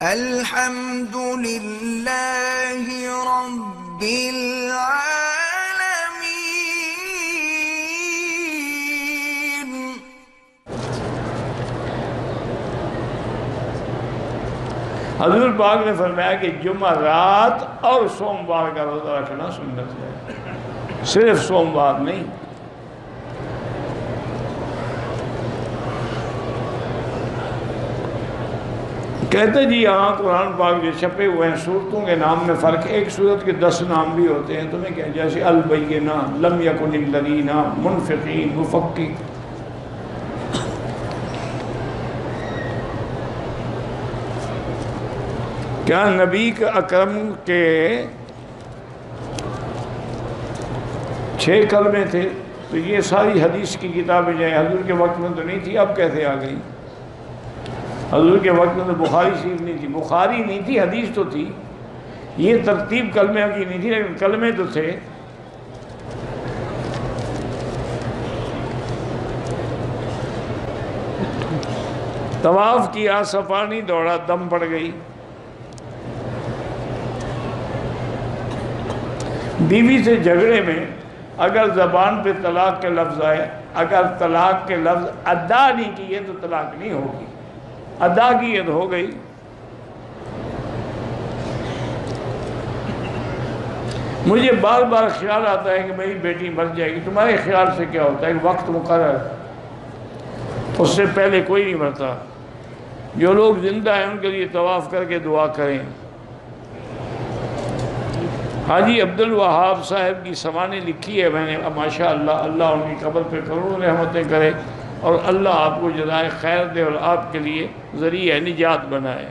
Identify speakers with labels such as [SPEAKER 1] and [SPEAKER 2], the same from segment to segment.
[SPEAKER 1] الحمد لله رب العالمين۔
[SPEAKER 2] حضور پاک نے فرمایا کہ جمعہ رات اور سوموار کا روزہ رکھنا سنت ہے، صرف سوموار نہیں۔ کہتے جی یہاں قرآن پاک جو چھپے ہوئے ہیں صورتوں کے نام میں فرق، ایک صورت کے 10 نام بھی ہوتے ہیں، تمہیں کیا جیسے البینہ، لم یکن الذین، منفقین، مفقی۔ کیا نبی اکرم کے 6 کلمے تھے؟ تو یہ ساری حدیث کی کتابیں جائیں، حضور کے وقت میں تو نہیں تھی، اب کیسے آ گئی؟ حضور کے وقت میں تو بخاری شریف نہیں تھی، بخاری نہیں تھی، حدیث تو تھی، یہ ترتیب کلمے کی نہیں تھی، لیکن کلمے تو تھے۔ طواف کیا، صفا نہیں دوڑا، دم پڑ گئی۔ بیوی سے جھگڑے میں اگر زبان پہ طلاق کے لفظ آئے، اگر طلاق کے لفظ ادا نہیں کیے تو طلاق نہیں ہوگی، ادا کی تو ہو گئی۔ مجھے بار بار خیال آتا ہے کہ میری بیٹی مر جائے گی، تمہارے خیال سے کیا ہوتا ہے؟ وقت مقرر، اس سے پہلے کوئی نہیں مرتا۔ جو لوگ زندہ ہیں ان کے لیے طواف کر کے دعا کریں۔ حاجی عبدالوہاب صاحب کی سوانح لکھی ہے میں نے، ماشاءاللہ، اللہ ان کی قبر پہ کروڑوں رحمتیں کرے، اور اللہ آپ کو جزائے خیر دے اور آپ کے لیے ذریعہ نجات بنائے۔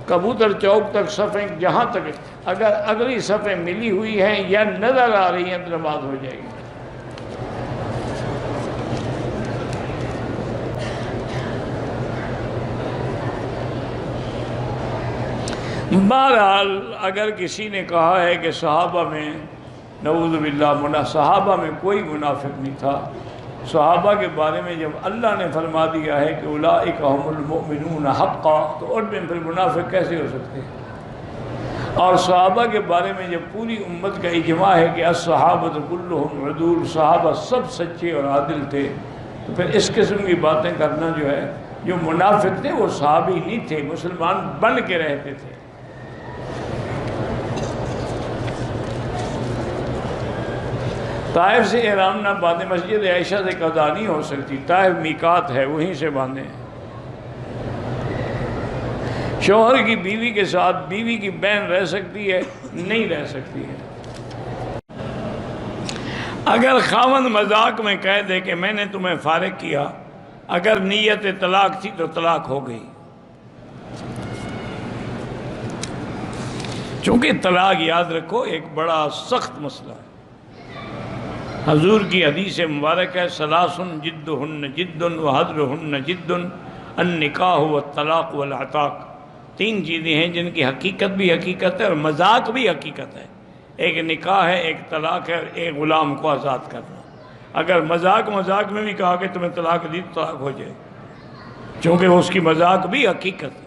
[SPEAKER 2] کبوتر چوک تک صفیں، جہاں تک اگر اگلی صفیں ملی ہوئی ہیں یا نظر آ رہی ہیں تو نماز ہو جائے گی۔ بہرحال اگر کسی نے کہا ہے کہ صحابہ میں نعوذ باللہ صحابہ میں کوئی منافق نہیں تھا، صحابہ کے بارے میں جب اللہ نے فرما دیا ہے کہ اولئک هم المؤمنون حقا، تو ان میں پھر منافق کیسے ہو سکتے ہیں؟ اور صحابہ کے بارے میں جب پوری امت کا اجماع ہے کہ الصحابۃ کلھم عدول، صحابہ سب سچے اور عادل تھے، تو پھر اس قسم کی باتیں کرنا جو ہے، جو منافق تھے وہ صحابی نہیں تھے، مسلمان بن کے رہتے تھے۔ طائف سے احرام نہ باندھے، مسجد عائشہ سے قضا نہیں ہو سکتی، طائف میقات ہے، وہیں سے باندھیں۔ شوہر کی بیوی کے ساتھ بیوی کی بہن رہ سکتی ہے؟ نہیں رہ سکتی ہے۔ اگر خاوند مذاق میں کہہ دے کہ میں نے تمہیں فارغ کیا، اگر نیت طلاق تھی تو طلاق ہو گئی، چونکہ طلاق یاد رکھو ایک بڑا سخت مسئلہ ہے۔ حضور کی حدیث مبارک ہے ثلاث جدہن جد وحذرہن جد، النکاح والطلاق والعتاق۔ 3 چیزیں ہیں جن کی حقیقت بھی حقیقت ہے اور مذاق بھی حقیقت ہے۔ ایک نکاح ہے، ایک طلاق ہے، اور ایک غلام کو آزاد کرنا۔ اگر مذاق میں بھی کہا کہ تمہیں طلاق دی تو طلاق ہو جائے، چونکہ اس کی مذاق بھی حقیقت ہے۔